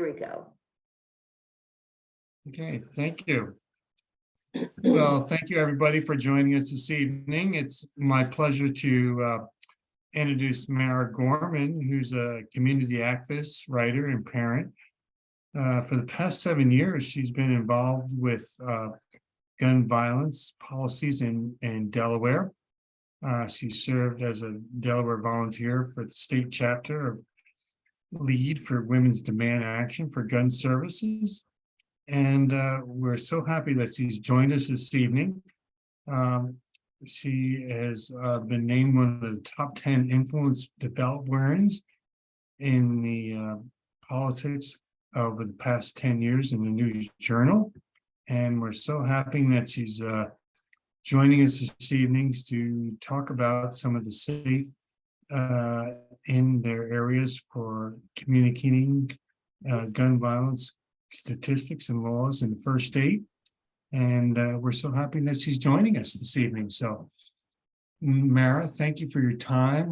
we go. Okay, thank you. Well, thank you, everybody, for joining us this evening. It's my pleasure to introduce Mara Gorman, who's a community activist, writer, and parent. For the past 7 years, she's been involved with gun violence policies in Delaware. She served as a Delaware volunteer for the state chapter of Lead for Women's Demand Action for Gun Services. And we're so happy that she's joined us this evening. She has been named one of the top 10 influence Delawareans in the politics over the past 10 years in the News Journal. And we're so happy that she's joining us this evening to talk about some of the safe in their areas for communicating gun violence statistics and laws in the first state. And we're so happy that she's joining us this evening. So, Mara, thank you for your time.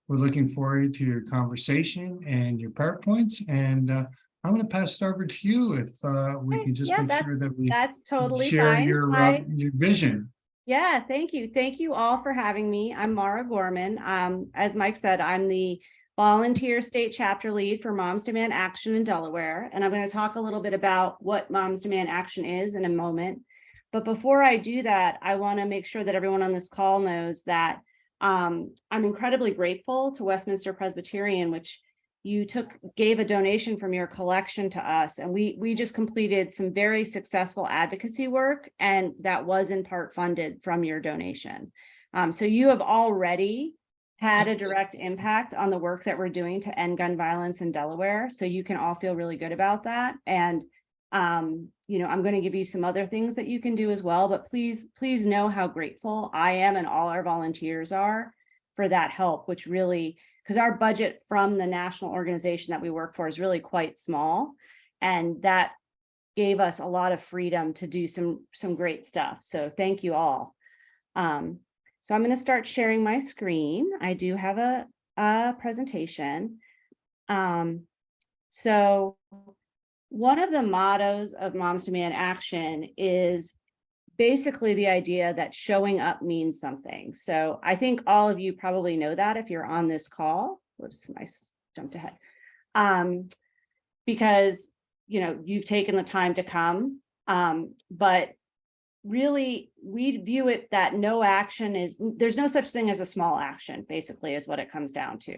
We're looking forward to your conversation and your PowerPoints. And I'm going to pass it over to you if we can just make sure that we that's totally share fine. your vision. Yeah, thank you. Thank you all for having me. I'm Mara Gorman. As Mike said, I'm the volunteer state chapter lead for Moms Demand Action in Delaware. And I'm going to talk a little bit about what Moms Demand Action is in a moment. But before I do that, I want to make sure that everyone on this call knows that I'm incredibly grateful to Westminster Presbyterian, which you gave a donation from your collection to us. And we just completed some very successful advocacy work, and that was in part funded from your donation. So you have already had a direct impact on the work that we're doing to end gun violence in Delaware. So you can all feel really good about that. And, I'm going to give you some other things that you can do as well, but please know how grateful I am and all our volunteers are for that help, which really, because our budget from the national organization that we work for is really quite small. And that gave us a lot of freedom to do some great stuff. So thank you all. So I'm going to start sharing my screen. I do have a presentation. So one of the mottos of Moms Demand Action is basically the idea that showing up means something. So I think all of you probably know that if you're on this call. Whoops, I jumped ahead. Because, you've taken the time to come, but really, we view it that there's no such thing as a small action, basically, is what it comes down to.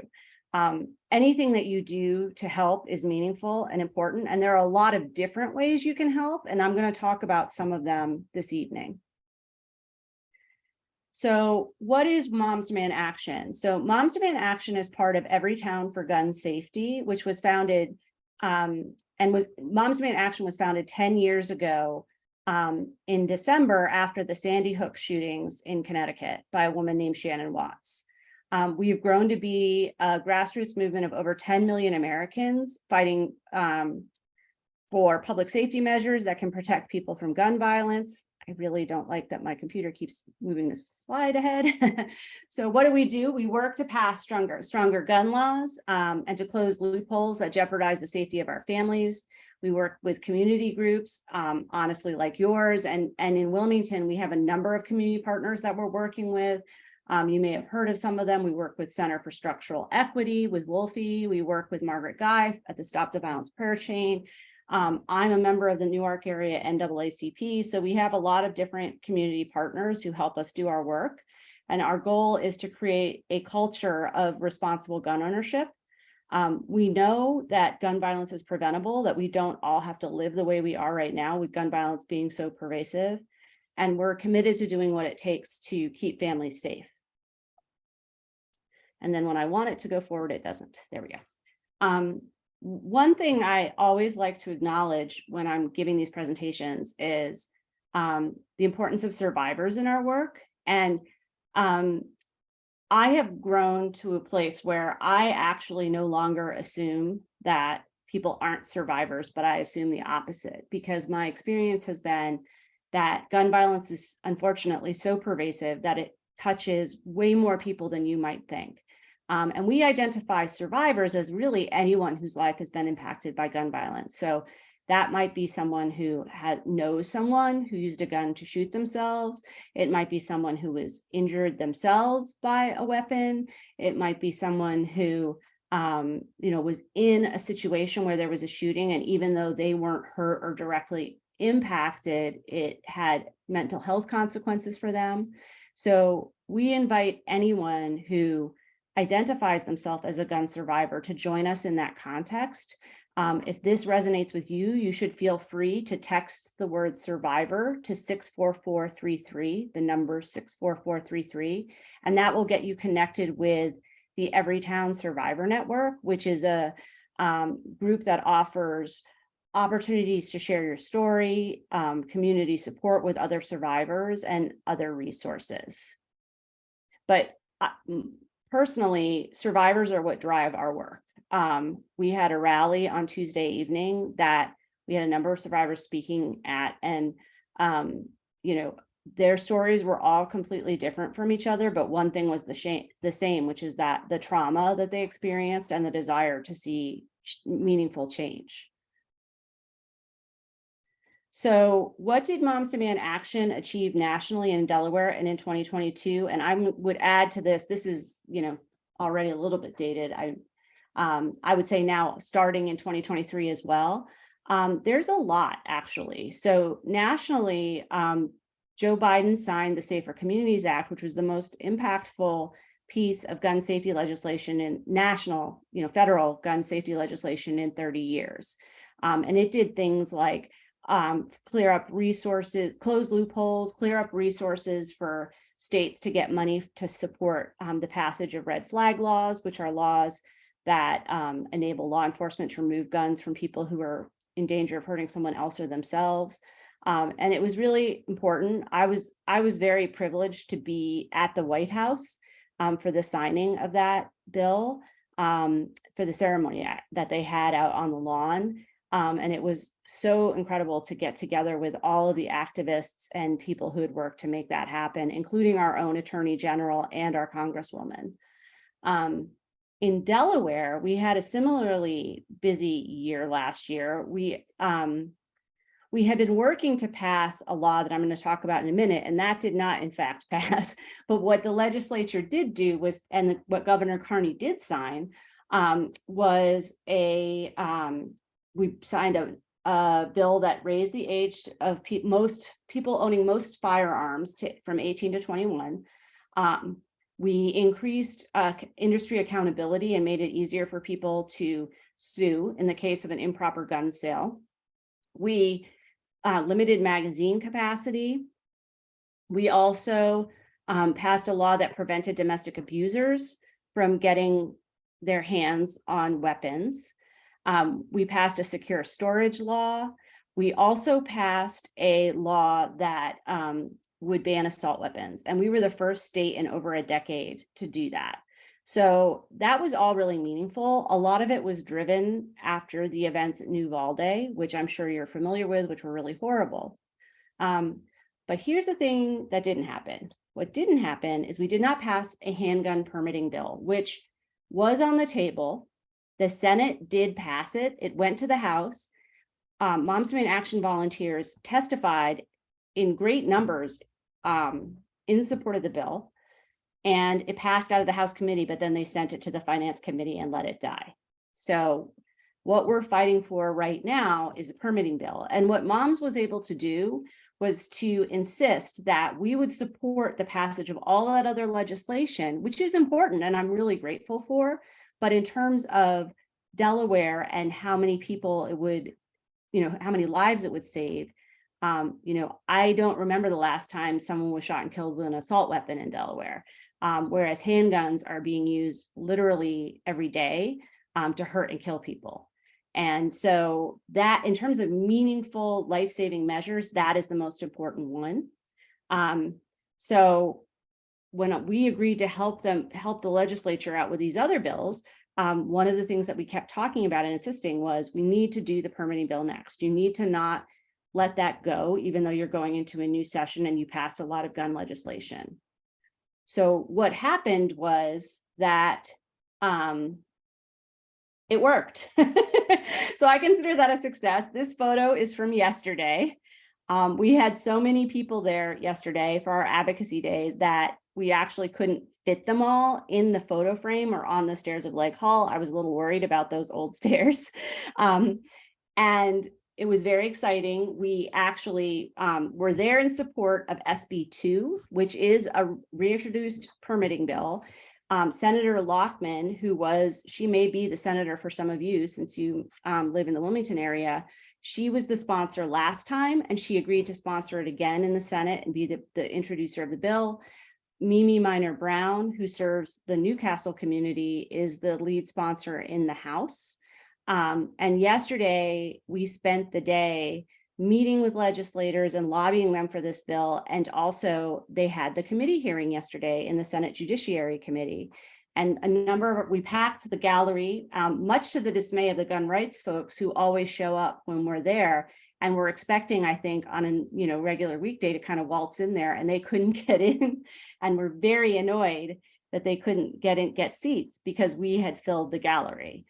Anything that you do to help is meaningful and important. And there are a lot of different ways you can help. And I'm going to talk about some of them this evening. So what is Moms Demand Action? So Moms Demand Action is part of Every Town for Gun Safety, which was founded, Moms Demand Action was founded 10 years ago in December after the Sandy Hook shootings in Connecticut by a woman named Shannon Watts. We have grown to be a grassroots movement of over 10 million Americans fighting for public safety measures that can protect people from gun violence. I really don't like that my computer keeps moving this slide ahead. So what do? We work to pass stronger gun laws and to close loopholes that jeopardize the safety of our families. We work with community groups, honestly, like yours. And in Wilmington, we have a number of community partners that we're working with. You may have heard of some of them. We work with Center for Structural Equity, with Wolfie. We work with Margaret Guy at the Stop the Violence prayer chain. I'm a member of the Newark area NAACP. So we have a lot of different community partners who help us do our work. And our goal is to create a culture of responsible gun ownership. We know that gun violence is preventable, that we don't all have to live the way we are right now with gun violence being so pervasive. And we're committed to doing what it takes to keep families safe. And then when I want it to go forward, it doesn't. There we go. One thing I always like to acknowledge when I'm giving these presentations is the importance of survivors in our work. And I have grown to a place where I actually no longer assume that people aren't survivors, but I assume the opposite, because my experience has been that gun violence is unfortunately so pervasive that it touches way more people than you might think. And we identify survivors as really anyone whose life has been impacted by gun violence. So that might be someone who knows someone who used a gun to shoot themselves. It might be someone who was injured themselves by a weapon. It might be someone who was in a situation where there was a shooting, and even though they weren't hurt or directly impacted, it had mental health consequences for them. So we invite anyone who identifies themselves as a gun survivor to join us in that context. If this resonates with you, you should feel free to text the word survivor to 64433, the number 64433, and that will get you connected with the Everytown Survivor Network, which is a group that offers opportunities to share your story, community support with other survivors, and other resources. But personally, survivors are what drive our work. We had a rally on Tuesday evening that we had a number of survivors speaking at, and their stories were all completely different from each other, but one thing was the same, which is that the trauma that they experienced and the desire to see meaningful change. So what did Moms Demand Action achieve nationally in Delaware and in 2022? And I would add to this, this is, already a little bit dated. I would say now starting in 2023 as well. There's a lot, actually. So nationally, Joe Biden signed the Safer Communities Act, which was the most impactful piece of gun safety legislation in national, federal gun safety legislation in 30 years. And it did things like clear up resources, close loopholes, clear up resources for states to get money to support the passage of red flag laws, which are laws that enable law enforcement to remove guns from people who are in danger of hurting someone else or themselves. And it was really important. I was very privileged to be at the White House for the signing of that bill, for the ceremony that they had out on the lawn. And it was so incredible to get together with all of the activists and people who had worked to make that happen, including our own Attorney General and our Congresswoman. In Delaware, we had a similarly busy year last year. We had been working to pass a law that I'm going to talk about in a minute, and that did not, in fact, pass. But what the legislature did do was, and what Governor Carnage did sign, was we signed a bill that raised the age of most people owning most firearms from 18 to 21. We increased industry accountability and made it easier for people to sue in the case of an improper gun sale. We limited magazine capacity. We also passed a law that prevented domestic abusers from getting their hands on weapons. We passed a secure storage law. We also passed a law that would ban assault weapons. And we were the first state in over a decade to do that. So that was all really meaningful. A lot of it was driven after the events at Uvalde, which I'm sure you're familiar with, which were really horrible. But here's the thing that didn't happen. What didn't happen is we did not pass a handgun permitting bill, which was on the table. The Senate did pass it. It went to the House. Moms Demand Action volunteers testified in great numbers in support of the bill. And it passed out of the House committee, but then they sent it to the Finance Committee and let it die. So what we're fighting for right now is a permitting bill. And what Moms was able to do was to insist that we would support the passage of all that other legislation, which is important and I'm really grateful for. But in terms of Delaware and how many people it would, how many lives it would save, I don't remember the last time someone was shot and killed with an assault weapon in Delaware, whereas handguns are being used literally every day to hurt and kill people. And so that, in terms of meaningful life-saving measures, that is the most important one. So when we agreed to help the legislature out with these other bills, one of the things that we kept talking about and insisting was we need to do the permitting bill next. You need to not let that go, even though you're going into a new session and you passed a lot of gun legislation. So what happened was that It worked. So I consider that a success. This photo is from yesterday. We had so many people there yesterday for our advocacy day that we actually couldn't fit them all in the photo frame or on the stairs of Lake Hall. I was a little worried about those old stairs. And it was very exciting. We actually were there in support of SB2, which is a reintroduced permitting bill. Senator Lockman, she may be the senator for some of you since you live in the Wilmington area. She was the sponsor last time, and she agreed to sponsor it again in the Senate and be the introducer of the bill. Mimi Minor Brown, who serves the Newcastle community, is the lead sponsor in the House. And yesterday we spent the day meeting with legislators and lobbying them for this bill. And also they had the committee hearing yesterday in the Senate Judiciary Committee. And we packed the gallery, much to the dismay of the gun rights folks who always show up when we're there. And we're expecting, I think, on a regular weekday to kind of waltz in there, and they couldn't get in. And we're very annoyed that they couldn't get seats because we had filled the gallery,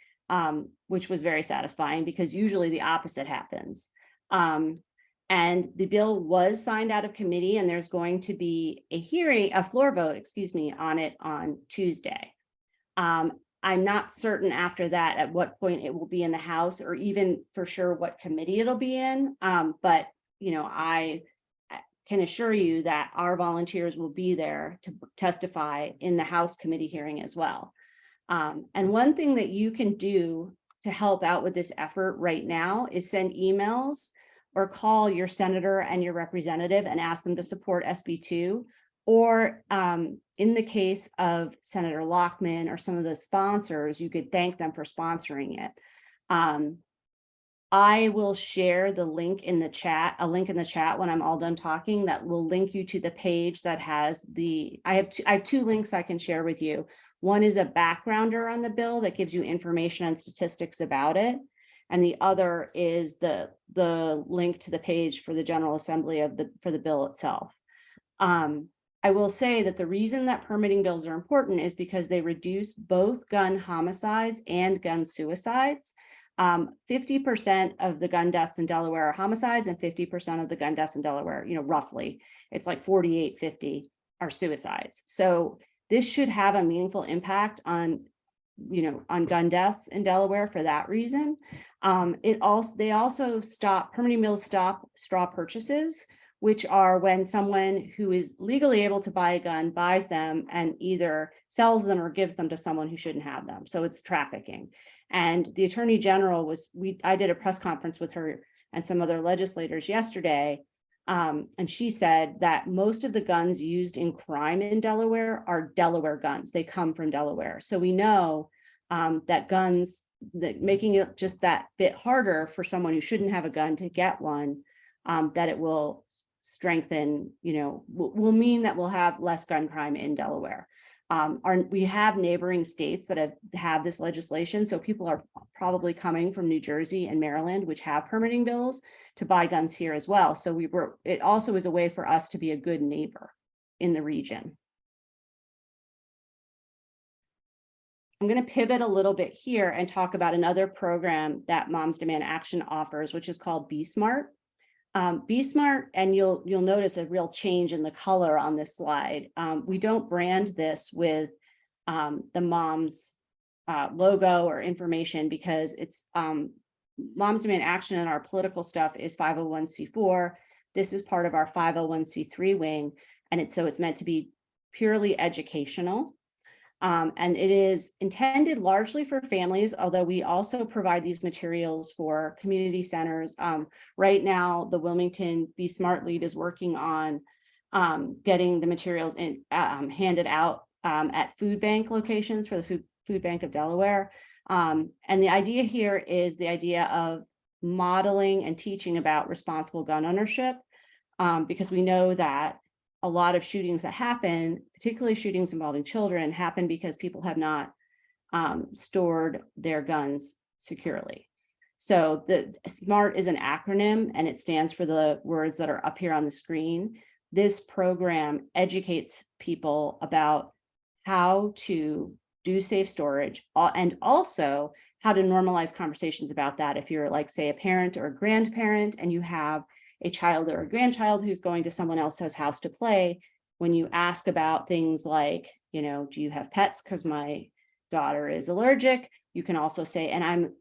which was very satisfying because usually the opposite happens. And the bill was signed out of committee, and there's going to be a floor vote, on it on Tuesday. I'm not certain after that at what point it will be in the House or even for sure what committee it'll be in. But I can assure you that our volunteers will be there to testify in the House committee hearing as well. And one thing that you can do to help out with this effort right now is send emails or call your senator and your representative and ask them to support SB2. Or in the case of Senator Lockman or some of the sponsors, you could thank them for sponsoring it. I will share the link in the chat, when I'm all done talking, that will link you to the page that has I have two links I can share with you. One is a backgrounder on the bill that gives you information and statistics about it. And the other is the link to the page for the General Assembly for the bill itself. I will say that the reason that permitting bills are important is because they reduce both gun homicides and gun suicides. 50% of the gun deaths in Delaware are homicides, and 50% of the gun deaths in Delaware, roughly, it's like 48-50 are suicides. So this should have a meaningful impact on gun deaths in Delaware for that reason. Permitting bills stop straw purchases, which are when someone who is legally able to buy a gun buys them and either sells them or gives them to someone who shouldn't have them. So it's trafficking. And the Attorney General I did a press conference with her and some other legislators yesterday. And she said that most of the guns used in crime in Delaware are Delaware guns. They come from Delaware. So we know that making it just that bit harder for someone who shouldn't have a gun to get one, that it will strengthen, will mean that we'll have less gun crime in Delaware. We have neighboring states that have this legislation. So people are probably coming from New Jersey and Maryland, which have permitting bills, to buy guns here as well. So it also is a way for us to be a good neighbor in the region. I'm going to pivot a little bit here and talk about another program that Moms Demand Action offers, which is called Be Smart. Be Smart, and you'll notice a real change in the color on this slide. We don't brand this with the Moms logo or information because it's Moms Demand Action, and our political stuff is 501c4. This is part of our 501c3 wing, and it's meant to be purely educational. And it is intended largely for families, although we also provide these materials for community centers. Right now, the Wilmington Be Smart lead is working on getting the materials handed out at food bank locations for the Food Bank of Delaware. And the idea here is the idea of modeling and teaching about responsible gun ownership, because we know that a lot of shootings that happen, particularly shootings involving children, happen because people have not stored their guns securely. So the SMART is an acronym, and it stands for the words that are up here on the screen. This program educates people about how to do safe storage, and also how to normalize conversations about that. If you're like, say, a parent or a grandparent, and you have a child or a grandchild who's going to someone else's house to play, when you ask about things like, do you have pets? Because my daughter is allergic. You can also say,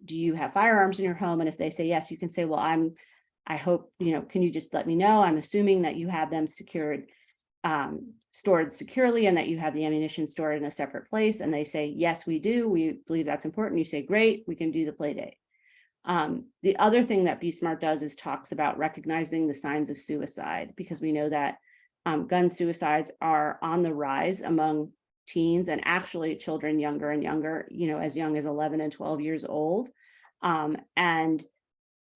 do you have firearms in your home? And if they say yes, you can say, well, I hope, can you just let me know? I'm assuming that you have them stored securely, and that you have the ammunition stored in a separate place. And they say, yes, we do. We believe that's important. You say, great, we can do the play date. The other thing that Be Smart does is talks about recognizing the signs of suicide, because we know that gun suicides are on the rise among teens, and actually children younger and younger, as young as 11 and 12 years old. And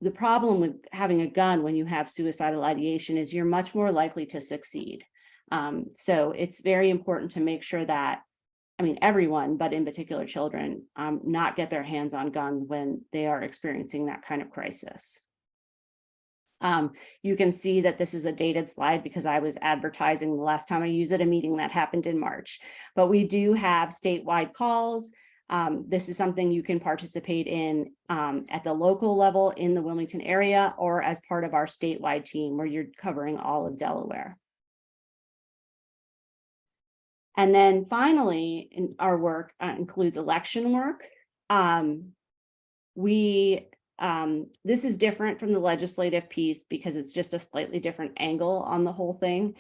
the problem with having a gun when you have suicidal ideation is you're much more likely to succeed. So it's very important to make sure that, everyone, but in particular children, not get their hands on guns when they are experiencing that kind of crisis. You can see that this is a dated slide because I was advertising the last time I used it, a meeting that happened in March. But we do have statewide calls. This is something you can participate in at the local level in the Wilmington area, or as part of our statewide team where you're covering all of Delaware. And then finally, in our work includes election work. This is different from the legislative piece because it's just a slightly different angle on the whole thing.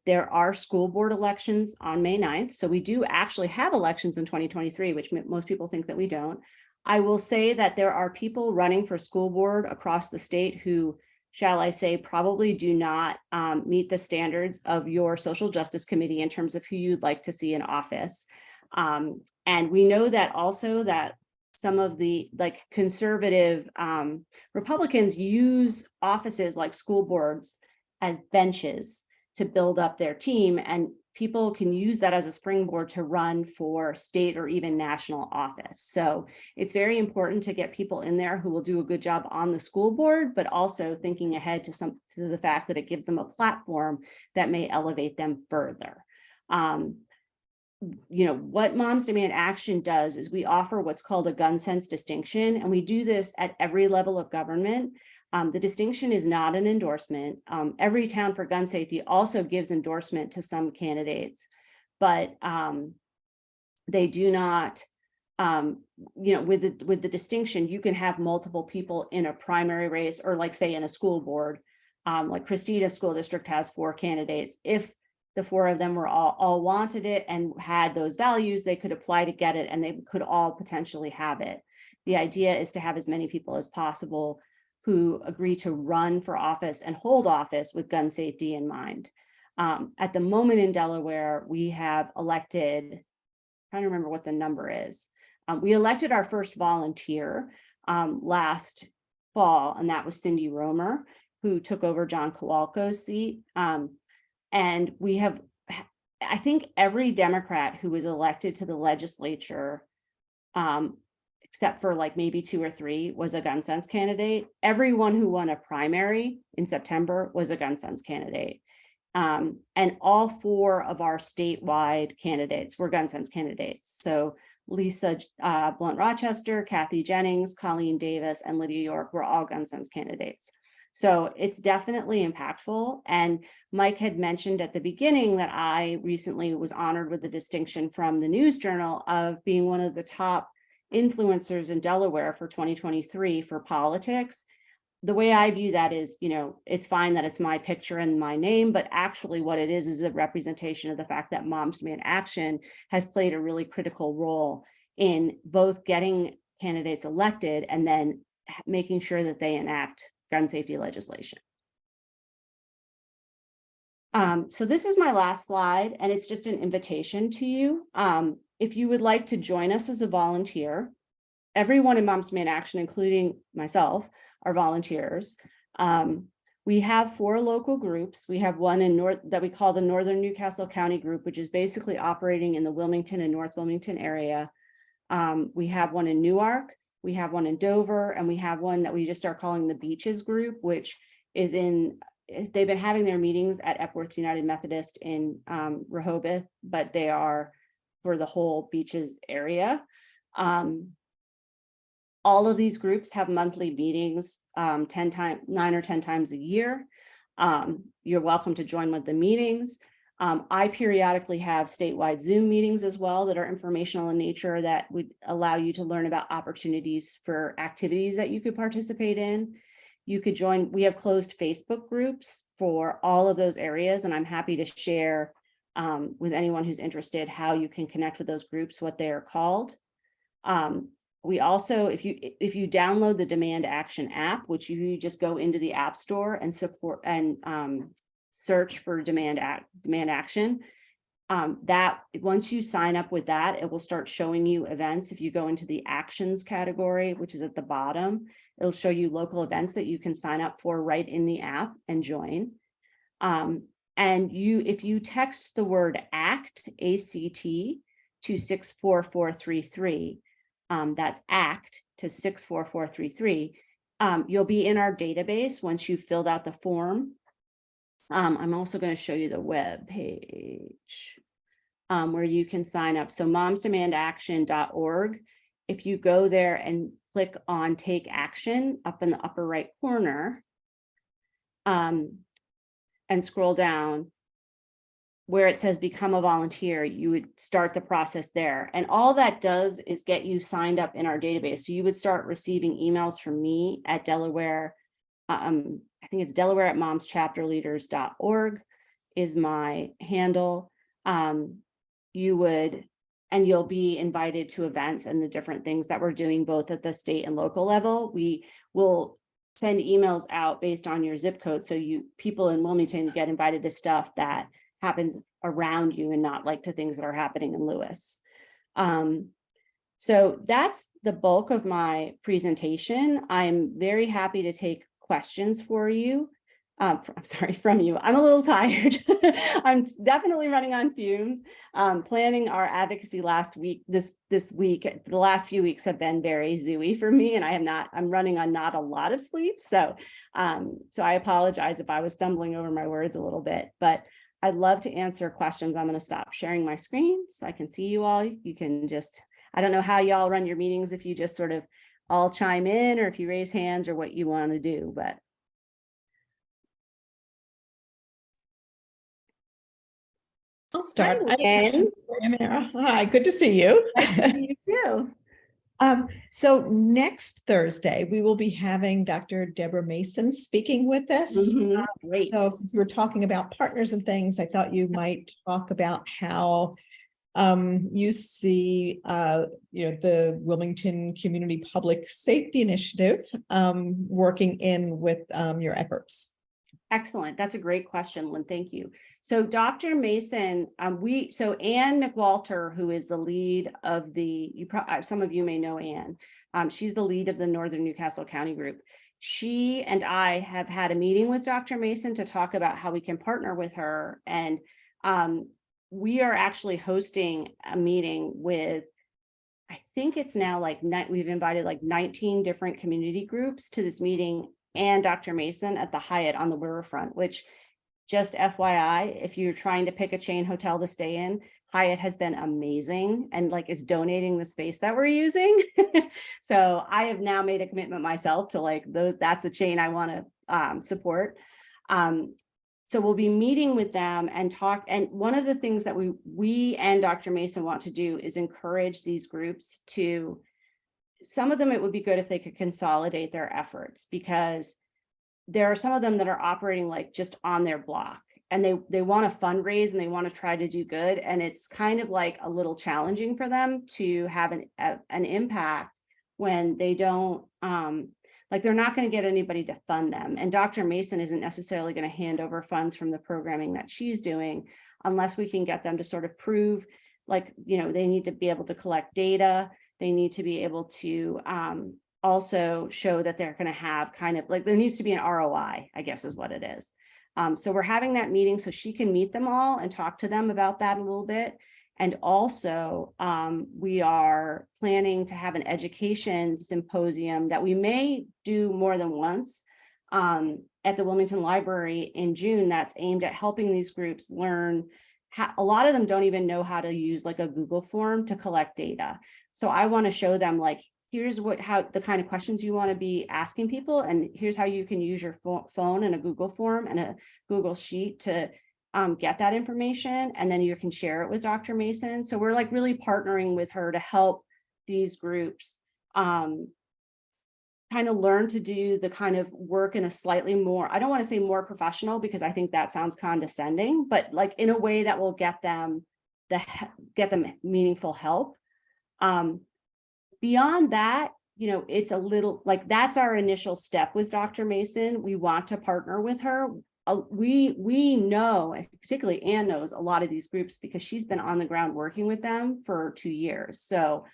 There are school board elections on May 9th. So we do actually have elections in 2023, which most people think that we don't. I will say that there are people running for school board across the state who, shall I say, probably do not meet the standards of your social justice committee in terms of who you'd like to see in office. And we know that also that some of the conservative Republicans use offices like school boards as benches to build up their team, and people can use that as a springboard to run for state or even national office. So it's very important to get people in there who will do a good job on the school board, but also thinking ahead to the fact that it gives them a platform that may elevate them further. What Moms Demand Action does is we offer what's called a gun sense distinction, and we do this at every level of government. The distinction is not an endorsement. Every Town for Gun Safety also gives endorsement to some candidates, but they do not, with the distinction, you can have multiple people in a primary race, or like say in a school board, like Christina's school district has 4 candidates. If the 4 of them were all wanted it and had those values, they could apply to get it, and they could all potentially have it. The idea is to have as many people as possible who agree to run for office and hold office with gun safety in mind. At the moment in Delaware, we have elected, I'm trying to remember what the number is. We elected our first volunteer last fall, and that was Cindy Romer, who took over John Kowalko's seat. And we have, I think every Democrat who was elected to the legislature, except for like maybe 2 or 3, was a gun sense candidate. Everyone who won a primary in September was a gun sense candidate. And all 4 of our statewide candidates were gun sense candidates. So Lisa Blunt Rochester, Kathy Jennings, Colleen Davis, and Lydia York were all gun sense candidates. So it's definitely impactful. And Mike had mentioned at the beginning that I recently was honored with the distinction from the News Journal of being one of the top influencers in Delaware for 2023 for politics. The way I view that is, it's fine that it's my picture and my name, but actually what it is a representation of the fact that Moms Demand Action has played a really critical role in both getting candidates elected and then making sure that they enact gun safety legislation. So this is my last slide, and it's just an invitation to you. If you would like to join us as a volunteer, everyone in Moms Demand Action, including myself, are volunteers. We have 4 local groups. We have one in that we call the Northern Newcastle County Group, which is basically operating in the Wilmington and North Wilmington area. We have one in Newark. We have one in Dover, and we have one that we just are calling the Beaches Group, which is they've been having their meetings at Epworth United Methodist in Rehoboth, but they are for the whole beaches area. All of these groups have monthly meetings, 9 or 10 times a year. You're welcome to join with the meetings. I periodically have statewide Zoom meetings as well that are informational in nature that would allow you to learn about opportunities for activities that you could participate in. You could join, we have closed Facebook groups for all of those areas, and I'm happy to share with anyone who's interested how you can connect with those groups, what they are called. We also, if you download the Demand Action app, which you just go into the App Store and support and search for Demand Action, that once you sign up with that, it will start showing you events. If you go into the Actions category, which is at the bottom, it'll show you local events that you can sign up for right in the app and join. And if you text the word ACT, A-C-T, to 64433, that's ACT to 64433, you'll be in our database once you've filled out the form. I'm also going to show you the web page where you can sign up. So momsdemandaction.org. If you go there and click on Take Action up in the upper right corner and scroll down where it says Become a Volunteer, you would start the process there. And all that does is get you signed up in our database. So you would start receiving emails from me at Delaware. I think it's Delaware at momschapterleaders.org is my handle. You'll be invited to events and the different things that we're doing both at the state and local level. We will send emails out based on your zip code. So people in Wilmington get invited to stuff that happens around you and not like to things that are happening in Lewis. So that's the bulk of my presentation. I'm very happy to take questions for you. From you. I'm a little tired. I'm definitely running on fumes. Planning our advocacy this week, the last few weeks have been very zooey for me, and I'm running on not a lot of sleep. So I apologize if I was stumbling over my words a little bit, but I'd love to answer questions. I'm going to stop sharing my screen so I can see you all. You can just, I don't know how y'all run your meetings, if you just sort of all chime in or if you raise hands or what you want to do, but. I'll start. Hi, Hi, good to see you. Nice to see you too. So next Thursday, we will be having Dr. Deborah Mason speaking with us. Great. So since we're talking about partners and things, I thought you might talk about how you see the Wilmington Community Public Safety Initiative working in with your efforts. Excellent. That's a great question, Lynn. Thank you. So Dr. Mason, Ann McWalter, who is the lead of some of you may know Ann. She's the lead of the Northern Newcastle County group. She and I have had a meeting with Dr. Mason to talk about how we can partner with her. And we are actually hosting a meeting with, I think it's now we've invited 19 different community groups to this meeting and Dr. Mason at the Hyatt on the riverfront, which, just FYI, if you're trying to pick a chain hotel to stay in, Hyatt has been amazing and is donating the space that we're using. So I have now made a commitment myself to that's a chain I want to support. So we'll be meeting with them and talk. And one of the things that we and Dr. Mason want to do is encourage these groups to, some of them, it would be good if they could consolidate their efforts, because there are some of them that are operating just on their block and they want to fundraise and they want to try to do good. And it's kind of a little challenging for them to have an impact when they don't, they're not going to get anybody to fund them. And Dr. Mason isn't necessarily going to hand over funds from the programming that she's doing unless we can get them to sort of prove, they need to be able to collect data. They need to be able to also show that they're going to have there needs to be an ROI, I guess is what it is. So we're having that meeting so she can meet them all and talk to them about that a little bit. And also we are planning to have an education symposium that we may do more than once at the Wilmington Library in June. That's aimed at helping these groups learn a lot of them don't even know how to use like a Google form to collect data. So I want to show them like, here's how the kind of questions you want to be asking people, and here's how you can use your phone and a Google form and a Google sheet to get that information, and then you can share it with Dr. Mason. So we're like really partnering with her to help these groups kind of learn to do the kind of work in a slightly more, I don't want to say more professional, because I think that sounds condescending, but like in a way that will get them meaningful help. Beyond that, it's a little like, that's our initial step with Dr. Mason. We want to partner with her. We know, particularly Anne knows a lot of these groups because she's been on the ground working with them for 2 years. So,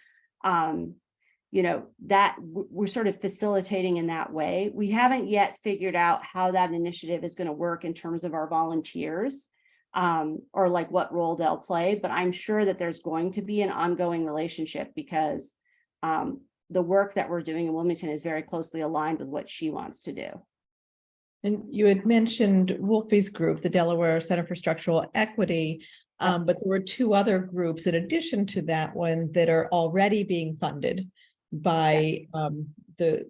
that we're sort of facilitating in that way. We haven't yet figured out how that initiative is going to work in terms of our volunteers, or like what role they'll play, but I'm sure that there's going to be an ongoing relationship because the work that we're doing in Wilmington is very closely aligned with what she wants to do. And you had mentioned Wolfie's group, the Delaware Center for Structural Equity, but there were 2 other groups in addition to that one that are already being funded by the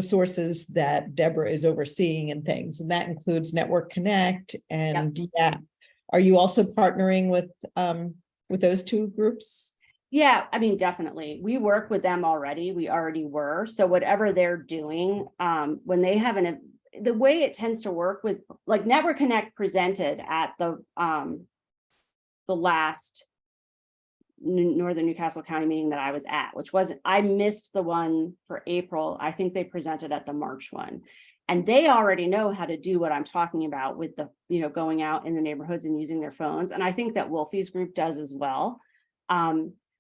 sources that Deborah is overseeing and things, and that includes Network Connect and DAP. Are you also partnering with those 2 groups? Yeah, I mean, definitely. We work with them already. We already were. So whatever they're doing, when they have the way it tends to work with like Network Connect presented at the last Northern Newcastle County meeting that I was at, which wasn't, I missed the one for April. I think they presented at the March one. And they already know how to do what I'm talking about with the, going out in the neighborhoods and using their phones. And I think that Wolfie's group does as well.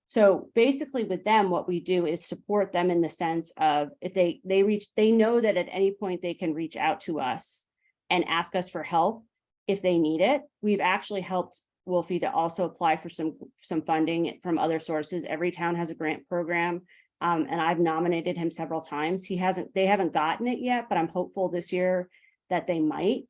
So basically with them, what we do is support them in the sense of if they know that at any point they can reach out to us and ask us for help if they need it. We've actually helped Wolfie to also apply for some funding from other sources. Every town has a grant program. And I've nominated him several times. They haven't gotten it yet, but I'm hopeful this year that they might.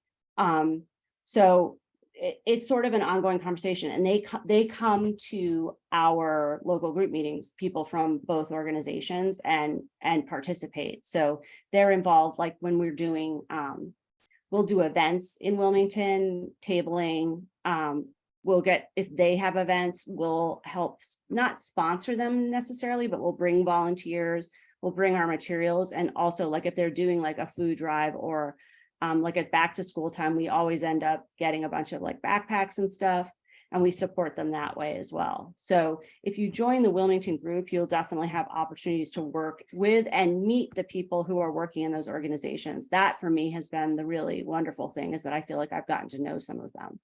So it's sort of an ongoing conversation, and they come to our local group meetings, people from both organizations, and participate. So they're involved, like when we're doing, we'll do events in Wilmington, tabling, if they have events, we'll help not sponsor them necessarily, but we'll bring volunteers, we'll bring our materials. And also like if they're doing like a food drive or like at back to school time, we always end up getting a bunch of like backpacks and stuff, and we support them that way as well. So if you join the Wilmington group, you'll definitely have opportunities to work with and meet the people who are working in those organizations. That for me has been the really wonderful thing, is that I feel like I've gotten to know some of them.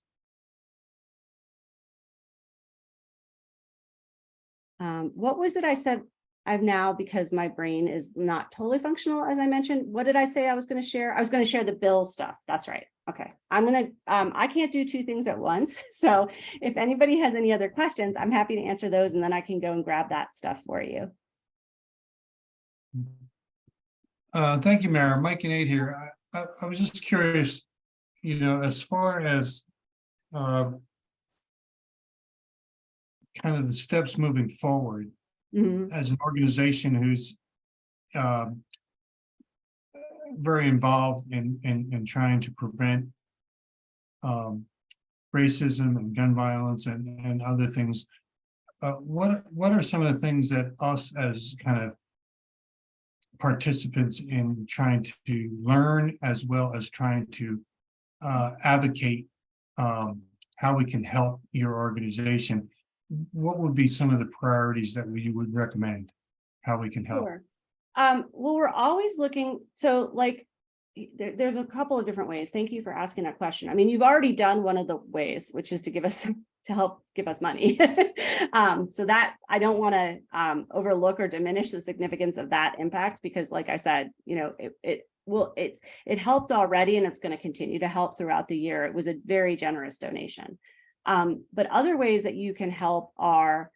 What was it I said? I've now, because my brain is not totally functional, as I mentioned, what did I say I was going to share? I was going to share the bill stuff. That's right. Okay. I can't do 2 things at once. So if anybody has any other questions, I'm happy to answer those, and then I can go and grab that stuff for you. Thank you, Mara. Mike and Nate here. I was just curious, as far as kind of the steps moving forward, as an organization who's very involved in trying to prevent racism and gun violence and other things, what are some of the things that us as kind of participants in trying to learn, as well as trying to advocate how we can help your organization, what would be some of the priorities that you would recommend, how we can help? Sure. Well, we're always looking, so like there's a couple of different ways. Thank you for asking that question. I mean, you've already done one of the ways, which is to help give us money. So that I don't want to overlook or diminish the significance of that impact, because like I said, it helped already, and it's going to continue to help throughout the year. It was a very generous donation. But other ways that you can help are,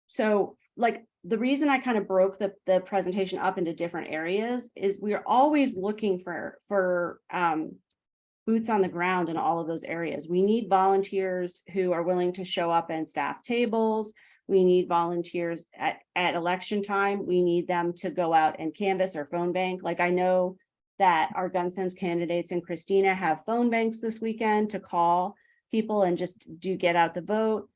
so like the reason I kind of broke the presentation up into different areas is we're always looking for boots on the ground in all of those areas. We need volunteers who are willing to show up and staff tables. We need volunteers at election time. We need them to go out and canvass or phone bank. Like, I know that our gun sense candidates and Christina have phone banks this weekend to call people and just do get out the vote.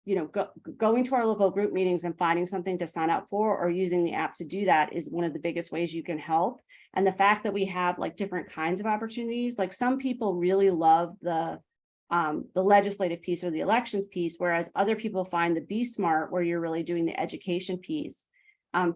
You know, going to our local group meetings and finding something to sign up for, or using the app to do that, is one of the biggest ways you can help. And the fact that we have like different kinds of opportunities, like some people really love the legislative piece or the elections piece, whereas other people find the Be Smart, where you're really doing the education piece,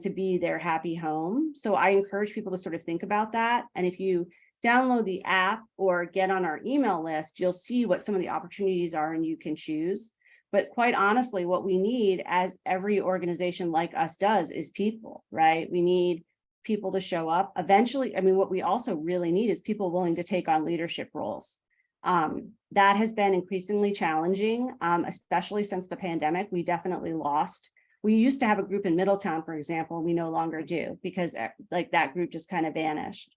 to be their happy home. So I encourage people to sort of think about that. And if you download the app or get on our email list, you'll see what some of the opportunities are and you can choose. But quite honestly, what we need, as every organization like us does, is people, right? We need people to show up. Eventually, I mean, what we also really need is people willing to take on leadership roles. That has been increasingly challenging, especially since the pandemic. We definitely lost. We used to have a group in Middletown, for example, and we no longer do, because like that group just kind of vanished.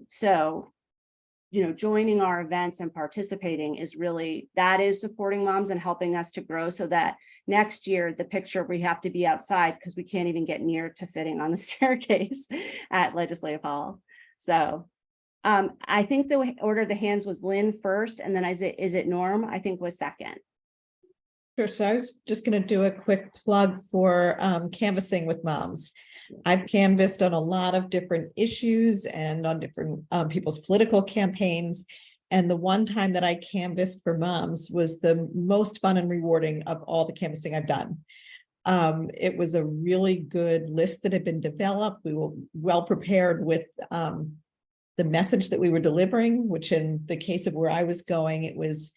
So, you know, joining our events and participating is really, that is supporting moms and helping us to grow, so that next year, the picture, we have to be outside because we can't even get near to fitting on the staircase at Legislative Hall. So I think the order of the hands was Lynn first, and then is it Norm, I think, was second. Sure. So I was just going to do a quick plug for canvassing with moms. I've canvassed on a lot of different issues and on different people's political campaigns. And the one time that I canvassed for moms was the most fun and rewarding of all the canvassing I've done. It was a really good list that had been developed. We were well prepared with the message that we were delivering, which in the case of where I was going, it was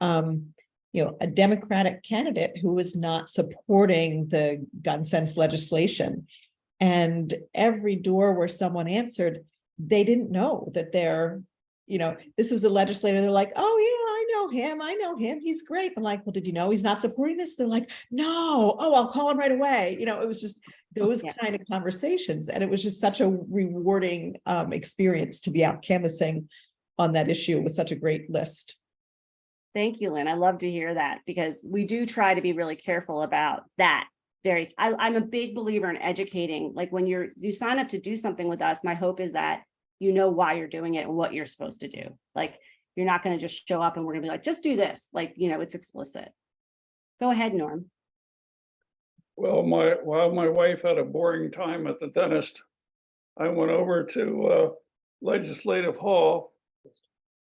you know, a Democratic candidate who was not supporting the gun sense legislation. And every door where someone answered, they didn't know that they're, you know, this was a legislator. They're like, oh yeah, I know him. He's great. I'm like, well, did you know he's not supporting this? They're like, no. Oh, I'll call him right away. You know, it was just those kind of conversations. And it was just such a rewarding experience to be out canvassing on that issue with such a great list. Thank you, Lynn. I love to hear that, because we do try to be really careful about that. I'm a big believer in educating. Like, when you sign up to do something with us, my hope is that you know why you're doing it and what you're supposed to do. Like, you're not going to just show up and we're going to be like, just do this. Like, you know, it's explicit. Go ahead, Norm. Well, while my wife had a boring time at the dentist, I went over to Legislative Hall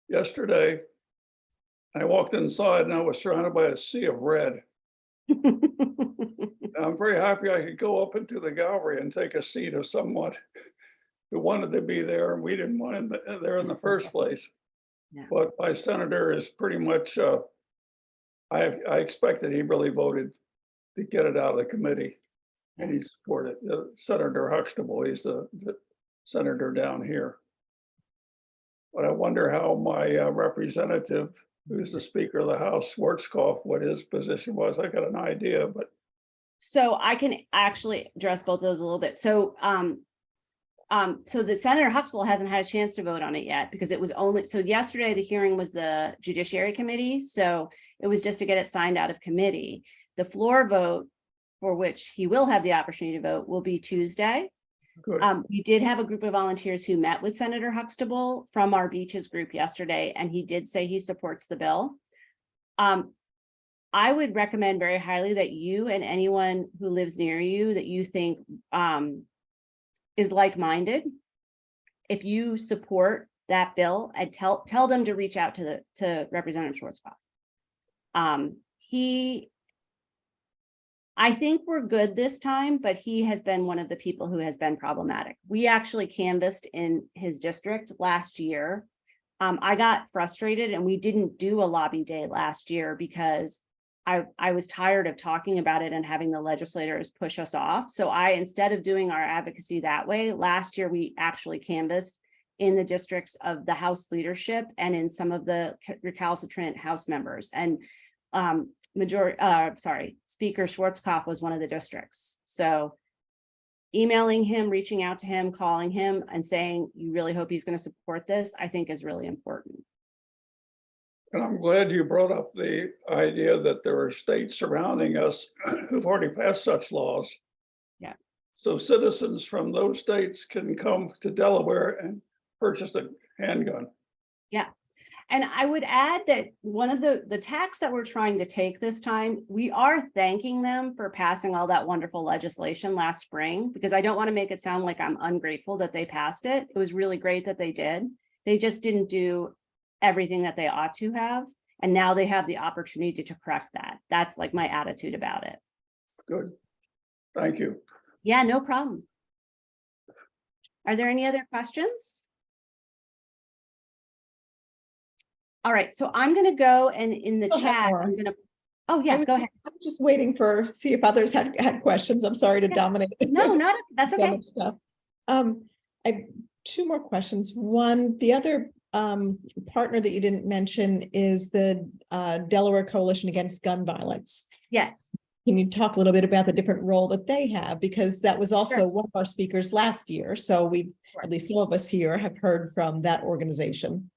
yesterday. I walked inside and I was surrounded by a sea of red. I'm very happy I could go up into the gallery and take a seat of someone who wanted to be there, and we didn't want him there in the first place. Yeah. But my senator is pretty much, I expected he really voted to get it out of the committee, and he supported Senator Huxtable. He's the senator down here. But I wonder how my representative, who's the Speaker of the House, Schwarzkopf, what his position was. I got an idea, but. So I can actually address both of those a little bit. So so the Senator Huxtable hasn't had a chance to vote on it yet, because it was only, so yesterday the hearing was the Judiciary Committee. So it was just to get it signed out of committee. The floor vote, for which he will have the opportunity to vote, will be Tuesday. Good. We did have a group of volunteers who met with Senator Huxtable from our Beaches group yesterday, and he did say he supports the bill. I would recommend very highly that you and anyone who lives near you that you think is like-minded, if you support that bill, and tell them to reach out to Representative Schwarzkopf. I think we're good this time, but he has been one of the people who has been problematic. We actually canvassed in his district last year. I got frustrated and we didn't do a lobby day last year because I was tired of talking about it and having the legislators push us off. So instead of doing our advocacy that way, last year we actually canvassed in the districts of the House leadership and in some of the recalcitrant House members. And Speaker Schwarzkopf was one of the districts. So emailing him, reaching out to him, calling him and saying, you really hope he's going to support this, I think is really important. And I'm glad you brought up the idea that there are states surrounding us who've already passed such laws. Yeah. So citizens from those states can come to Delaware and purchase a handgun. Yeah. And I would add that one of the tacks that we're trying to take this time, we are thanking them for passing all that wonderful legislation last spring, because I don't want to make it sound like I'm ungrateful that they passed it. It was really great that they did. They just didn't do everything that they ought to have. And now they have the opportunity to correct that. That's like my attitude about it. Good. Thank you. Yeah, no problem. Are there any other questions? All right, so I'm going to go and in the Go ahead, chat, Laura. I'm going to, oh yeah, go ahead. I'm just waiting see if others had questions. I'm sorry to dominate. No, that's so okay. much stuff. I have two more questions. One, the other partner that you didn't mention is the Delaware Coalition Against Gun Violence. Yes. Can you talk a little bit about the different role that they have? Because that was also Sure. one of our speakers last year. So we, Sure. at least some of us here, have heard from that organization.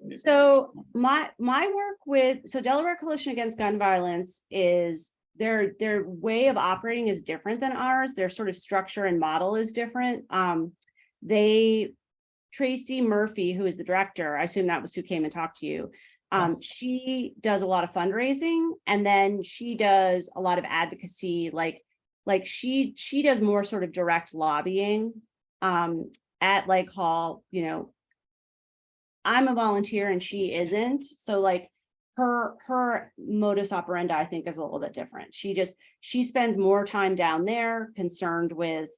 So my work with, Delaware Coalition Against Gun Violence is their way of operating is different than ours. Their sort of structure and model is different. Tracy Murphy, who is the director, I assume that was who came and talked to you. Yes. She does a lot of fundraising, and then she does a lot of advocacy, like she does more sort of direct lobbying at Lake Hall. You know, I'm a volunteer and she isn't. So like her modus operandi, I think, is a little bit different. She spends more time down there concerned with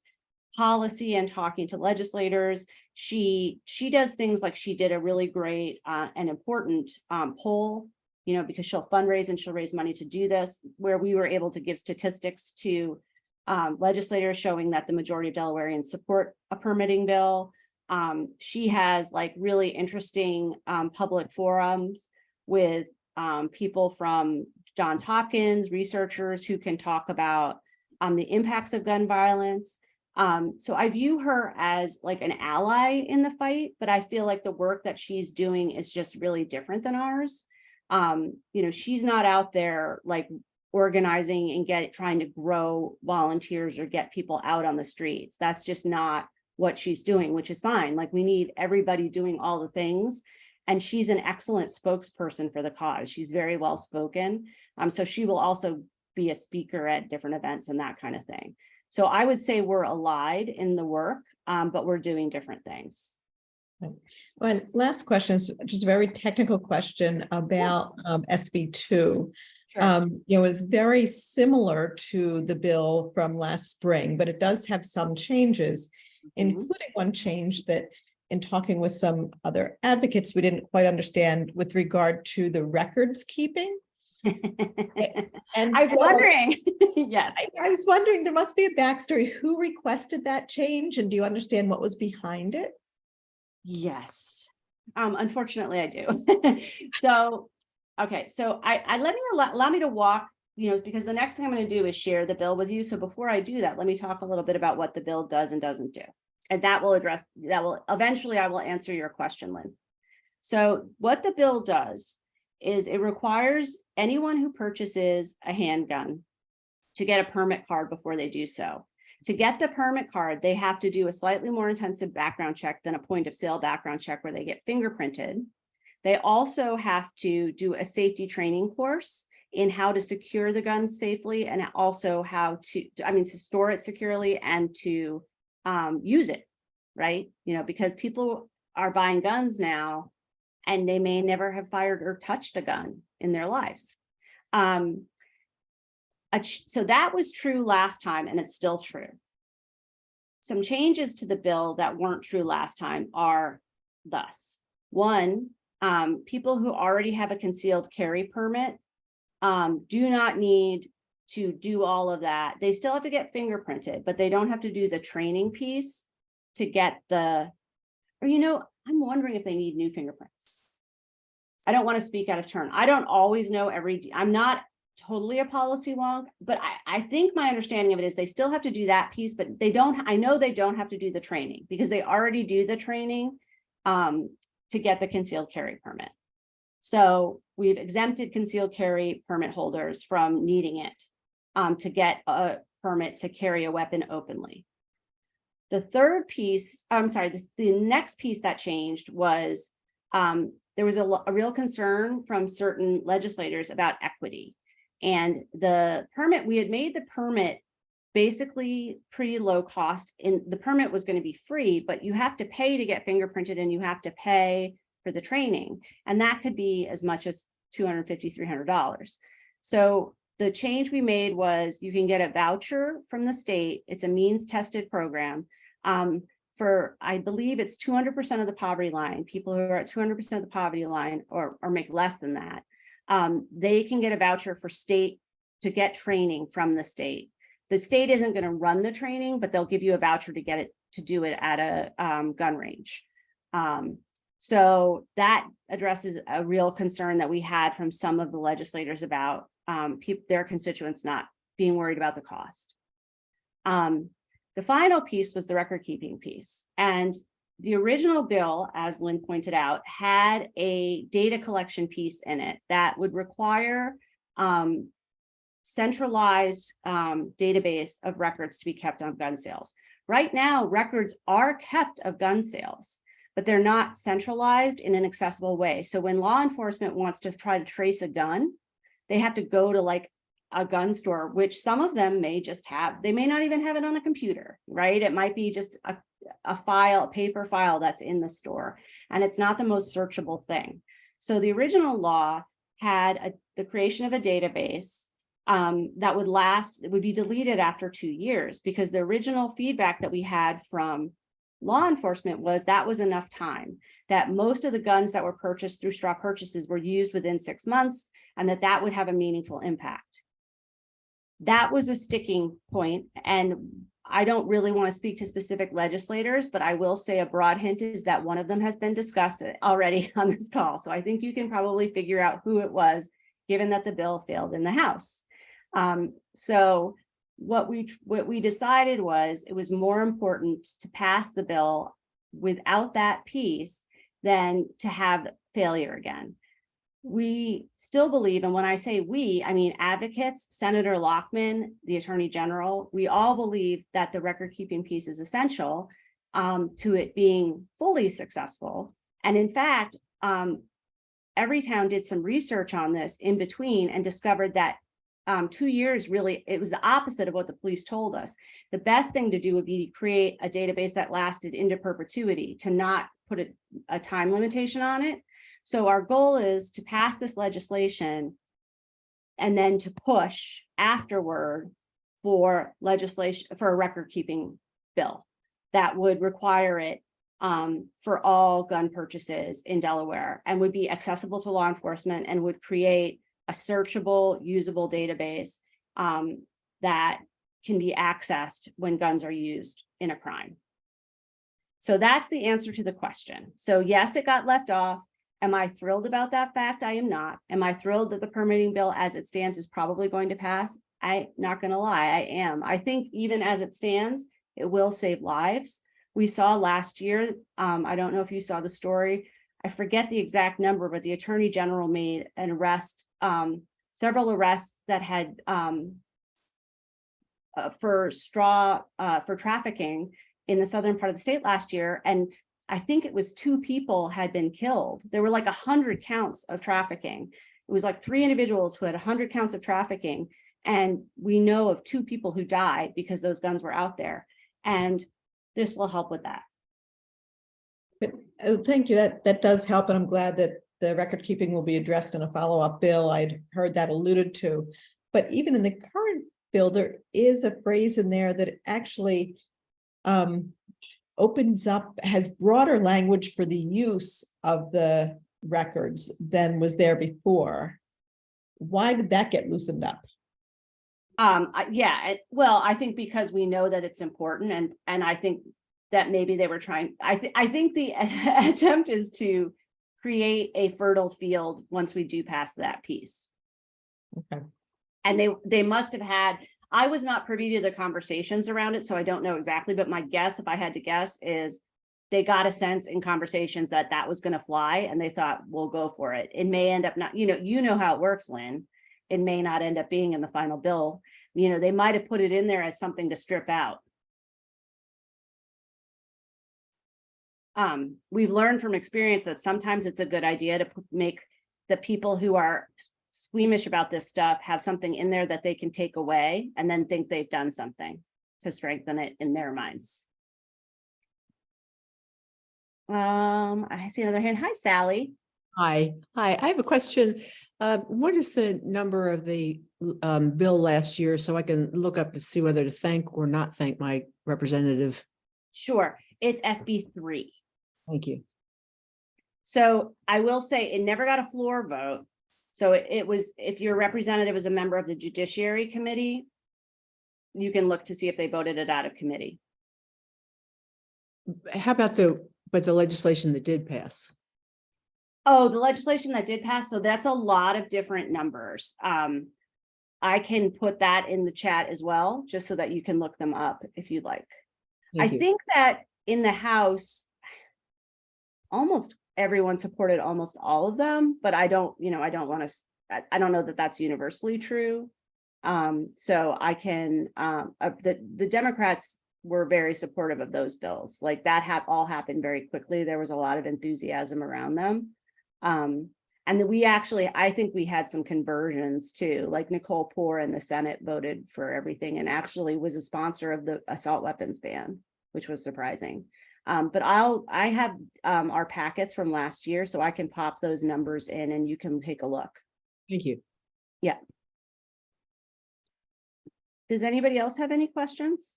policy and talking to legislators. She does things like she did a really great and important poll, you know, because she'll fundraise and she'll raise money to do this, where we were able to give statistics to legislators showing that the majority of Delawareans support a permitting bill. She has like really interesting public forums with people from Johns Hopkins, researchers who can talk about the impacts of gun violence. So I view her as like an ally in the fight, but I feel like the work that she's doing is just really different than ours. You know, she's not out there like organizing and trying to grow volunteers or get people out on the streets. That's just not what she's doing, which is fine. Like, we need everybody doing all the things. And she's an excellent spokesperson for the cause. She's very well spoken. So she will also be a speaker at different events and that kind of thing. So I would say we're allied in the work, but we're doing different things. Well, last question is just a very technical question about SB2. Sure. You know, it's very similar to the bill from last spring, but it does have some changes, including one change that, in talking with some other advocates, we didn't quite understand with regard to the records keeping. And I was wondering, yes. I was wondering, there must be a backstory. Who requested that change, and do you understand what was behind it? Yes. Unfortunately, I do. So, okay. So allow me to walk, you know, because the next thing I'm going to do is share the bill with you. So before I do that, let me talk a little bit about what the bill does and doesn't do. And eventually I will answer your question, Lynn. So what the bill does is it requires anyone who purchases a handgun to get a permit card before they do so. To get the permit card, they have to do a slightly more intensive background check than a point of sale background check where they get fingerprinted. They also have to do a safety training course in how to secure the gun safely, and also how to store it securely and to use it, right? You know, because people are buying guns now and they may never have fired or touched a gun in their lives. So that was true last time, and it's still true. Some changes to the bill that weren't true last time are thus. One, people who already have a concealed carry permit do not need to do all of that. They still have to get fingerprinted, but they don't have to do the training piece to get I'm wondering if they need new fingerprints. I don't want to speak out of turn. I don't always know I'm not totally a policy wonk, but I think my understanding of it is they still have to do that piece, but they don't, I know they don't have to do the training because they already do the training to get the concealed carry permit. So we've exempted concealed carry permit holders from needing it to get a permit to carry a weapon openly. The third piece, I'm sorry, the next piece that changed was there was a real concern from certain legislators about equity. And the permit, we had made the permit basically pretty low cost, and the permit was going to be free, but you have to pay to get fingerprinted and you have to pay for the training. And that could be as much as $250, $300. So the change we made was you can get a voucher from the state. It's a means tested program for, I believe it's 200% of the poverty line. People who are at 200% of the poverty line or make less than that, they can get a voucher for state to get training from the state. The state isn't going to run the training, but they'll give you a voucher to get it, to do it at a gun range. So that addresses a real concern that we had from some of the legislators about their constituents not being worried about the cost. The final piece was the record keeping piece. And the original bill, as Lynn pointed out, had a data collection piece in it that would require centralized database of records to be kept on gun sales. Right now, records are kept of gun sales, but they're not centralized in an accessible way. So when law enforcement wants to try to trace a gun, they have to go to like a gun store, which some of them may just have, they may not even have it on a computer, right? It might be just a file, a paper file that's in the store, and it's not the most searchable thing. So the original law had the creation of a database that would last, it would be deleted after 2 years, because the original feedback that we had from law enforcement was that was enough time, that most of the guns that were purchased through straw purchases were used within 6 months, and that would have a meaningful impact. That was a sticking point, and I don't really want to speak to specific legislators, but I will say a broad hint is that one of them has been discussed already on this call. So I think you can probably figure out who it was, given that the bill failed in the House. So what we decided was it was more important to pass the bill without that piece than to have failure again. We still believe, and when I say we, I mean advocates, Senator Lockman, the Attorney General, we all believe that the record keeping piece is essential to it being fully successful. And in fact, Everytown did some research on this in between and discovered that 2 years really, it was the opposite of what the police told us. The best thing to do would be to create a database that lasted into perpetuity, to not put a time limitation on it. So our goal is to pass this legislation and then to push afterward for legislation, for a record keeping bill that would require it for all gun purchases in Delaware and would be accessible to law enforcement and would create a searchable, usable database that can be accessed when guns are used in a crime. So that's the answer to the question. So yes, it got left off. Am I thrilled about that fact? I am not. Am I thrilled that the permitting bill as it stands is probably going to pass? I'm not going to lie, I am. I think even as it stands, it will save lives. We saw last year, I don't know if you saw the story, I forget the exact number, but the Attorney General made an arrest, several arrests that had for trafficking in the southern part of the state last year. And I think it was 2 people had been killed. There were like 100 counts of trafficking. It was like 3 individuals who had 100 counts of trafficking. And we know of 2 people who died because those guns were out there. And this will help with that. But, thank you. That does help. And I'm glad that the record keeping will be addressed in a follow-up bill. I'd heard that alluded to. But even in the current bill, there is a phrase in there that actually opens up, has broader language for the use of the records than was there before. Why did that get loosened up? Yeah, well, I think because we know that it's important, and I think that maybe they were trying, I think the attempt is to create a fertile field once we do pass that piece. Okay. And they must have had, I was not privy to the conversations around it, so I don't know exactly, but my guess, if I had to guess, is they got a sense in conversations that that was going to fly, and they thought, we'll go for it. It may end up not, you know how it works, Lynn. It may not end up being in the final bill. They might have put it in there as something to strip out. We've learned from experience that sometimes it's a good idea to make the people who are squeamish about this stuff have something in there that they can take away and then think they've done something to strengthen it in their minds. I see another hand. Hi, Sally. Hi, I have a question. What is the number of the bill last year so I can look up to see whether to thank or not thank my representative? Sure, it's SB 3. Thank you. So I will say it never got a floor vote. So it was, if your representative is a member of the Judiciary Committee, you can look to see if they voted it out of committee. How about the legislation that did pass? Oh, the legislation that did pass. So that's a lot of different numbers. I can put that in the chat as well, just so that you can look them up if you'd like. Thank I you. think that in the House, almost everyone supported almost all of them, but I don't want to, I don't know that that's universally true. So I can, the Democrats were very supportive of those bills. Like that all happened very quickly. There was a lot of enthusiasm around them. And then I think we had some conversions too, like Nicole Poore in the Senate voted for everything and actually was a sponsor of the assault weapons ban, which was surprising. But I have our packets from last year, so I can pop those numbers in and you can take a look. Thank you. Yeah. Does anybody else have any questions?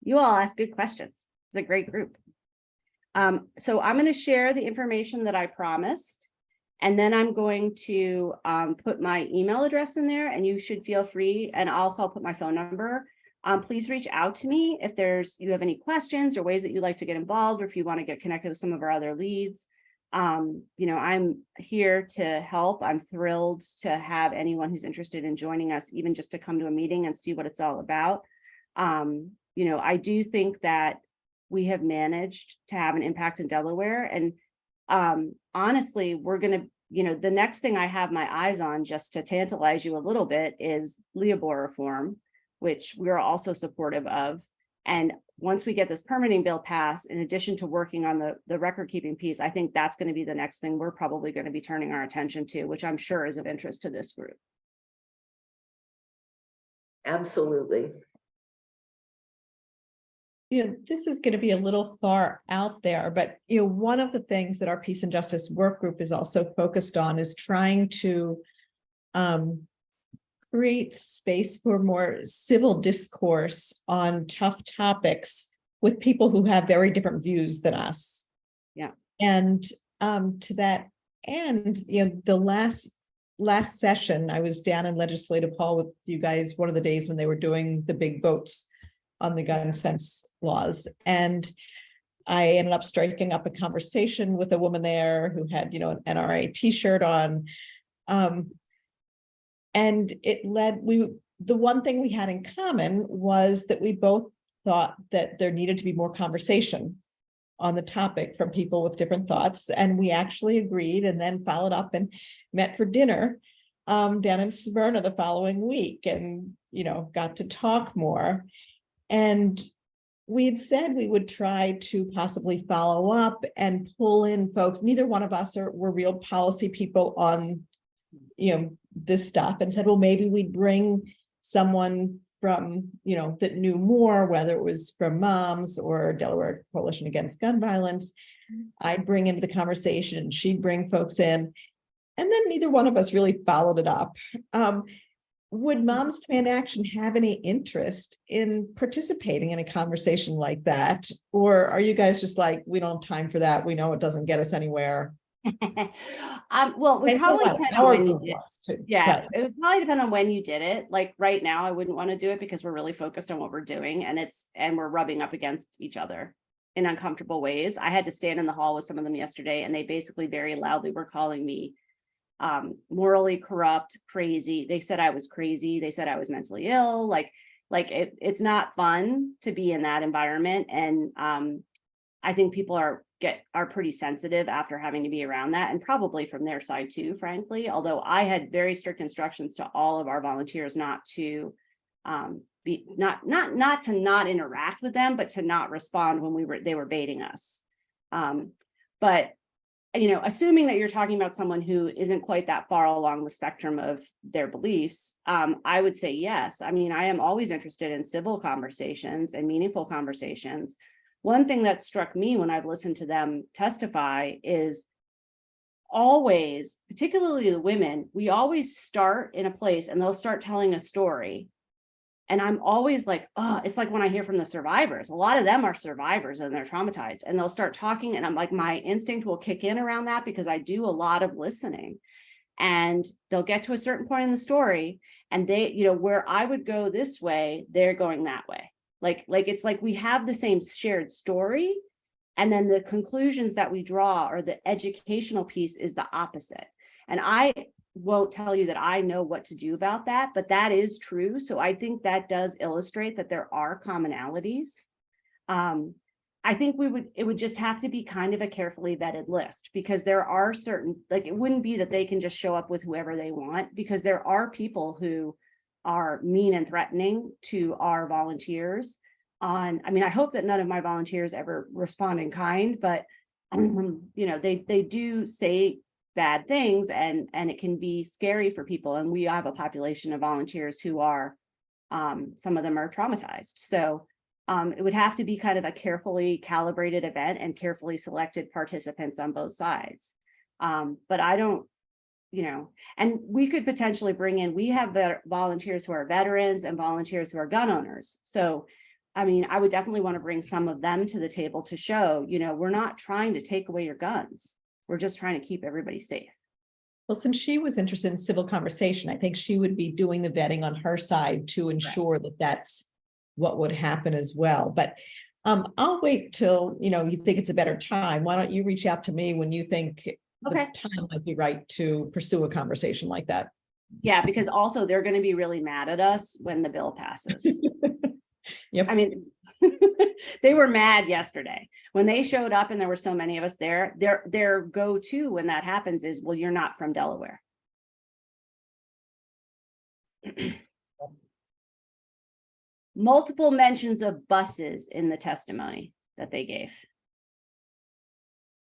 You all ask good questions. It's a great group. So I'm going to share the information that I promised, and then I'm going to put my email address in there, and you should feel free, and also I'll put my phone number. Please reach out to me if you have any questions or ways that you'd like to get involved, or if you want to get connected with some of our other leads. I'm here to help. I'm thrilled to have anyone who's interested in joining us, even just to come to a meeting and see what it's all about. I do think that we have managed to have an impact in Delaware. And honestly, we're going to, the next thing I have my eyes on, just to tantalize you a little bit, is Leobor reform, which we're also supportive of. And once we get this permitting bill passed, in addition to working on the record keeping piece, I think that's going to be the next thing we're probably going to be turning our attention to, which I'm sure is of interest to this group. Absolutely. This is going to be a little far out there, but one of the things that our Peace and Justice Work Group is also focused on is trying to create space for more civil discourse on tough topics with people who have very different views than us. Yeah. And to that end, the last session, I was down in Legislative Hall with you guys one of the days when they were doing the big votes on the gun sense laws. And I ended up striking up a conversation with a woman there who had, an NRA t-shirt on. And it led, the one thing we had in common was that we both thought that there needed to be more conversation on the topic from people with different thoughts. And we actually agreed and then followed up and met for dinner down in Smyrna the following week and, got to talk more. And we had said we would try to possibly follow up and pull in folks. Neither one of us were real policy people on, this stuff, and said, well, maybe we'd bring someone from, that knew more, whether it was from Moms or Delaware Coalition Against Gun Violence. I'd bring into the conversation, she'd bring folks in, and then neither one of us really followed it up. Would Moms Demand Action have any interest in participating in a conversation like that? Or are you guys just like, we don't have time for that, we know it doesn't get us anywhere? Well, we probably depend on when you did it. Yeah, but it would probably depend on when you did it. Like right now, I wouldn't want to do it because we're really focused on what we're doing, and we're rubbing up against each other. in uncomfortable ways. I had to stand in the hall with some of them yesterday, and they basically very loudly were calling me morally corrupt, crazy. They said I was crazy. They said I was mentally ill. It's not fun to be in that environment. And I think people are pretty sensitive after having to be around that, and probably from their side too, frankly. Although I had very strict instructions to all of our volunteers not to not interact with them, but to not respond when they were baiting us. But assuming that you're talking about someone who isn't quite that far along the spectrum of their beliefs, I would say yes. I mean, I am always interested in civil conversations and meaningful conversations. One thing that struck me when I've listened to them testify is always, particularly the women, we always start in a place and they'll start telling a story. And I'm always like, oh, it's like when I hear from the survivors, a lot of them are survivors and they're traumatized, and they'll start talking. And I'm like, my instinct will kick in around that because I do a lot of listening, and they'll get to a certain point in the story and they, where I would go this way, they're going that way. Like it's like we have the same shared story. And then the conclusions that we draw, or the educational piece, is the opposite. And I won't tell you that I know what to do about that, but that is true. So I think that does illustrate that there are commonalities. I think it would just have to be kind of a carefully vetted list, because there are certain, it wouldn't be that they can just show up with whoever they want, because there are people who are mean and threatening to our volunteers. I hope that none of my volunteers ever respond in kind, but they do say bad things, and it can be scary for people. And we have a population of volunteers who are, some of them are traumatized. So it would have to be kind of a carefully calibrated event and carefully selected participants on both sides. But I don't, and we could potentially bring in, we have volunteers who are veterans and volunteers who are gun owners. So, I would definitely want to bring some of them to the table to show, we're not trying to take away your guns. We're just trying to keep everybody safe. Well, since she was interested in civil conversation, I think she would be doing the vetting on her side to ensure that that's what would happen as well. But I'll wait till, you think it's a better time. Why don't you reach out to me when you think the time might be right to pursue a conversation like that? Yeah, because also they're going to be really mad at us when the bill passes. Yep. They were mad yesterday when they showed up and there were so many of us there. Their go-to when that happens is, well, you're not from Delaware. Multiple mentions of buses in the testimony that they gave.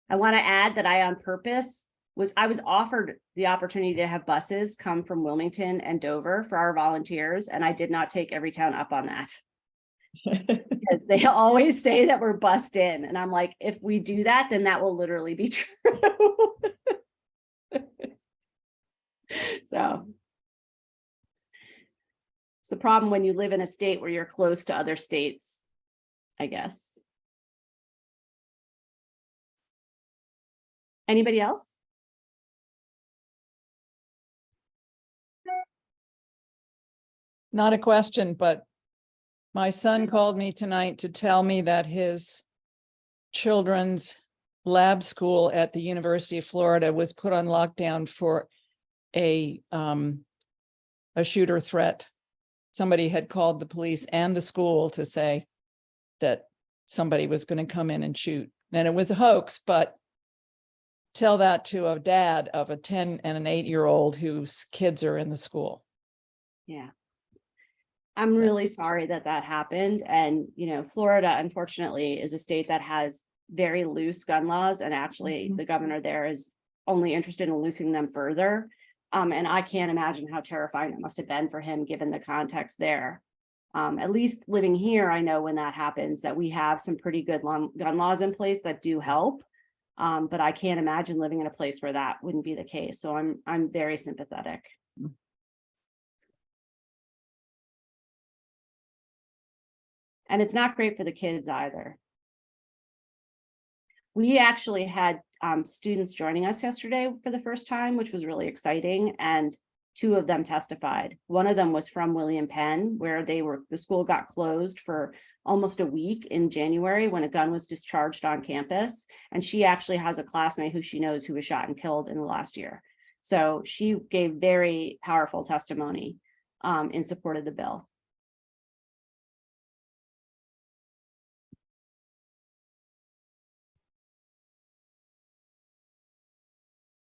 I want to add that I on purpose was offered the opportunity to have buses come from Wilmington and Dover for our volunteers, and I did not take every town up on that. Because they always say that we're bussed in, and I'm like, if we do that, then that will literally be true. So it's the problem when you live in a state where you're close to other states, I guess. Anybody else? Not a question, but my son called me tonight to tell me that his children's lab school at the University of Florida was put on lockdown for a shooter threat. Somebody had called the police and the school to say that somebody was going to come in and shoot. And it was a hoax, but tell that to a dad of a 10 and an 8-year-old whose kids are in the school. Yeah. I'm really sorry that happened. And, Florida, unfortunately, is a state that has very loose gun laws. And actually, the governor there is only interested in loosening them further. And I can't imagine how terrifying it must have been for him, given the context there. At least living here, I know when that happens that we have some pretty good gun laws in place that do help. But I can't imagine living in a place where that wouldn't be the case. So I'm very sympathetic. And it's not great for the kids either. We actually had students joining us yesterday for the first time, which was really exciting. And 2 of them testified. One of them was from William Penn, where the school got closed for almost a week in January when a gun was discharged on campus. And she actually has a classmate who she knows who was shot and killed in the last year. So she gave very powerful testimony in support of the bill.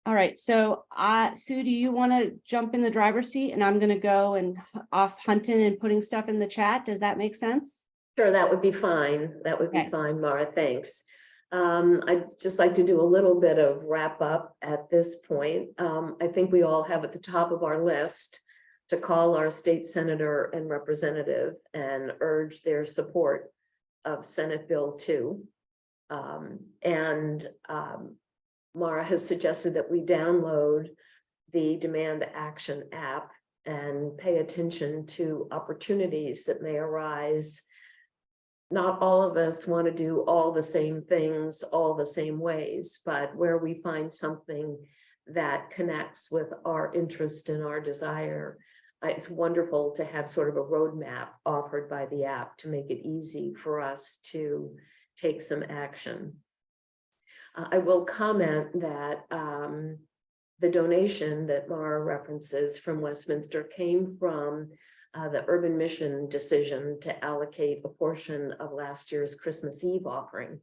All right, so Sue, do you want to jump in the driver's seat and I'm going to go and off hunting and putting stuff in the chat? Does that make sense? Sure, that would be fine. That would be Okay. fine, Mara, thanks. I'd just like to do a little bit of wrap up at this point. I think we all have at the top of our list to call our state senator and representative and urge their support of Senate Bill 2. Mara has suggested that we download the Demand Action app and pay attention to opportunities that may arise. Not all of us want to do all the same things, all the same ways, but where we find something that connects with our interest and our desire, it's wonderful to have sort of a roadmap offered by the app to make it easy for us to take some action. I will comment that the donation that Mara references from Westminster came from the Urban Mission decision to allocate a portion of last year's Christmas Eve offering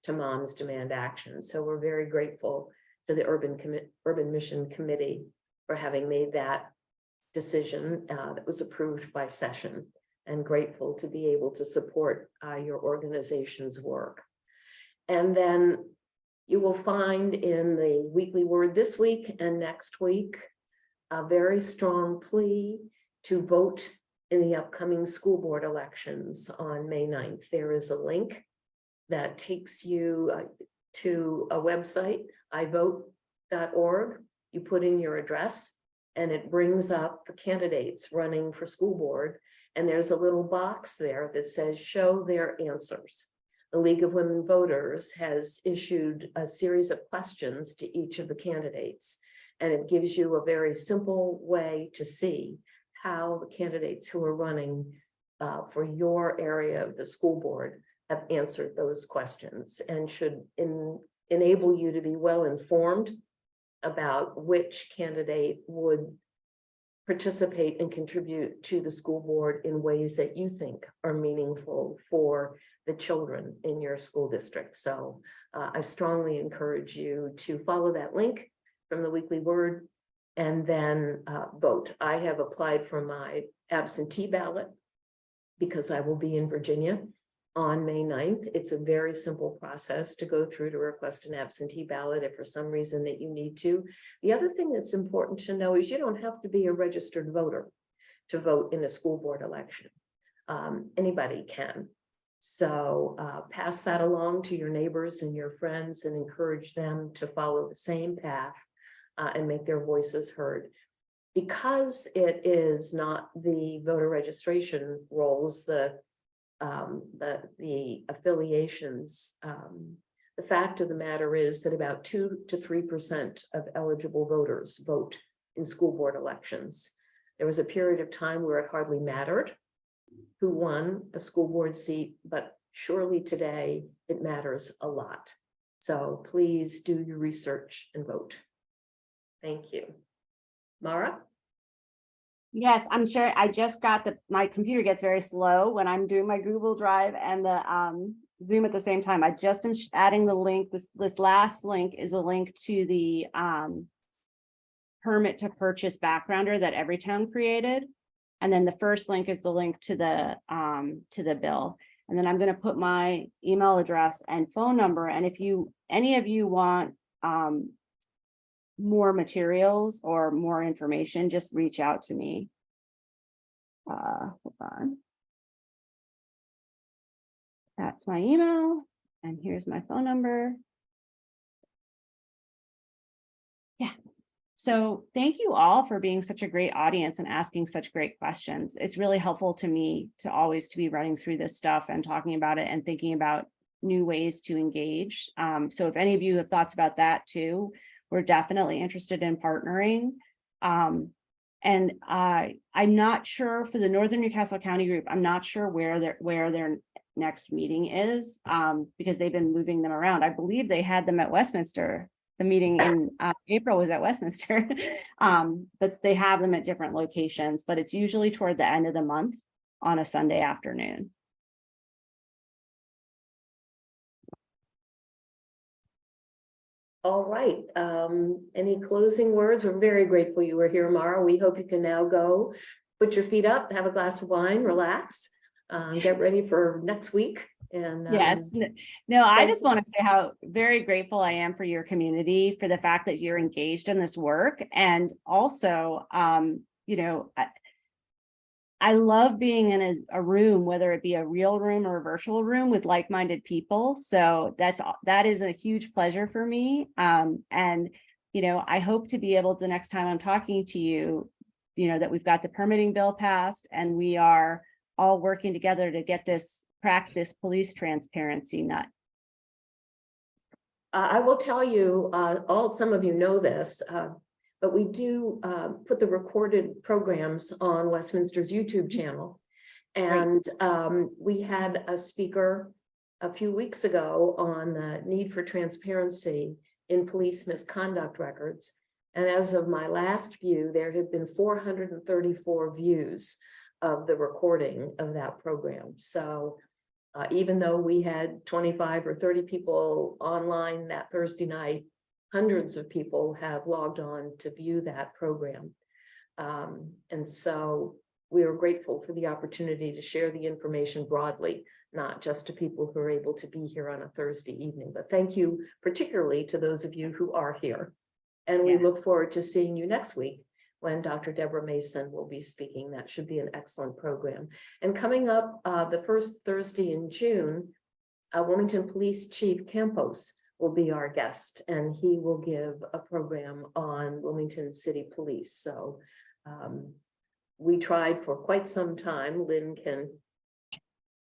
to Moms Demand Action. So we're very grateful to the Urban Mission Committee for having made that decision that was approved by session, and grateful to be able to support your organization's work. And then you will find in the Weekly Word this week and next week a very strong plea to vote in the upcoming school board elections on May 9th. There is a link that takes you to a website, ivote.org. You put in your address and it brings up the candidates running for school board. And there's a little box there that says, show their answers. The League of Women Voters has issued a series of questions to each of the candidates, and it gives you a very simple way to see how the candidates who are running for your area of the school board have answered those questions, and should enable you to be well informed about which candidate would participate and contribute to the school board in ways that you think are meaningful for the children in your school district. So I strongly encourage you to follow that link from the Weekly Word and then vote. I have applied for my absentee ballot because I will be in Virginia on May 9th. It's a very simple process to go through to request an absentee ballot if for some reason that you need to. The other thing that's important to know is you don't have to be a registered voter to vote in a school board election. Anybody can. So pass that along to your neighbors and your friends and encourage them to follow the same path and make their voices heard. Because it is not the voter registration rolls, the affiliations, the fact of the matter is that about 2 to 3% of eligible voters vote in school board elections. There was a period of time where it hardly mattered who won a school board seat, but surely today it matters a lot. So please do your research and vote. Thank you. Mara? Yes, I'm sure. I just got my computer gets very slow when I'm doing my Google Drive and the Zoom at the same time. I just am adding the link. This last link is a link to the permit to purchase backgrounder that Everytown created. And then the first link is the link to the bill. And then I'm going to put my email address and phone number. And if any of you want more materials or more information, just reach out to me. Hold on. That's my email. And here's my phone number. Yeah. So thank you all for being such a great audience and asking such great questions. It's really helpful to me to always be running through this stuff and talking about it and thinking about new ways to engage. So if any of you have thoughts about that too, we're definitely interested in partnering. And I'm not sure for the Northern Newcastle County group, I'm not sure where their next meeting is, because they've been moving them around. I believe they had them at Westminster. The meeting in April was at Westminster. But they have them at different locations, but it's usually toward the end of the month on a Sunday afternoon. All right, any closing words? We're very grateful you were here, Mara. We hope you can now go, put your feet up, have a glass of wine, relax, get ready for next week. And Yes, no, I thank just want to say how very grateful I am for your community, for the fact that you're engaged in this work. And also, you know, I love being in a room, whether it be a real room or a virtual room with like-minded people. So that is a huge pleasure for me. And, you know, I hope to be able, the next time I'm talking to you, you know, that we've got the permitting bill passed and we are all working together to get this, crack this police transparency nut. I will tell you, some of you know this, but we do put the recorded programs on Westminster's YouTube channel. And we had a speaker a few weeks ago on the need for transparency in police misconduct records. And as of my last view, there have been 434 views of the recording of that program. So even though we had 25 or 30 people online that Thursday night, hundreds of people have logged on to view that program. And so we are grateful for the opportunity to share the information broadly, not just to people who are able to be here on a Thursday evening. But thank you particularly to those of you who are here. And we look forward to seeing you next week when Dr. Deborah Mason will be speaking. That should be an excellent program. And coming up the first Thursday in June, Wilmington Police Chief Campos will be our guest, and he will give a program on Wilmington City Police. So we tried for quite some time. Lynn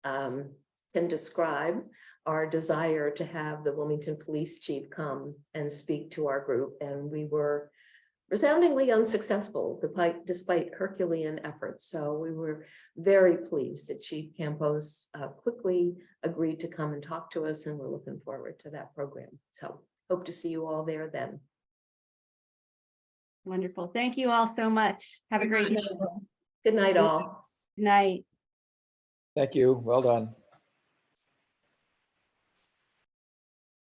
can describe our desire to have the Wilmington Police Chief come and speak to our group, and we were resoundingly unsuccessful despite Herculean efforts. So we were very pleased that Chief Campos quickly agreed to come and talk to us, and we're looking forward to that program. So hope to see you all there then. Wonderful. Thank you all so much. Have a great Good night, all. night. Thank you. Well done.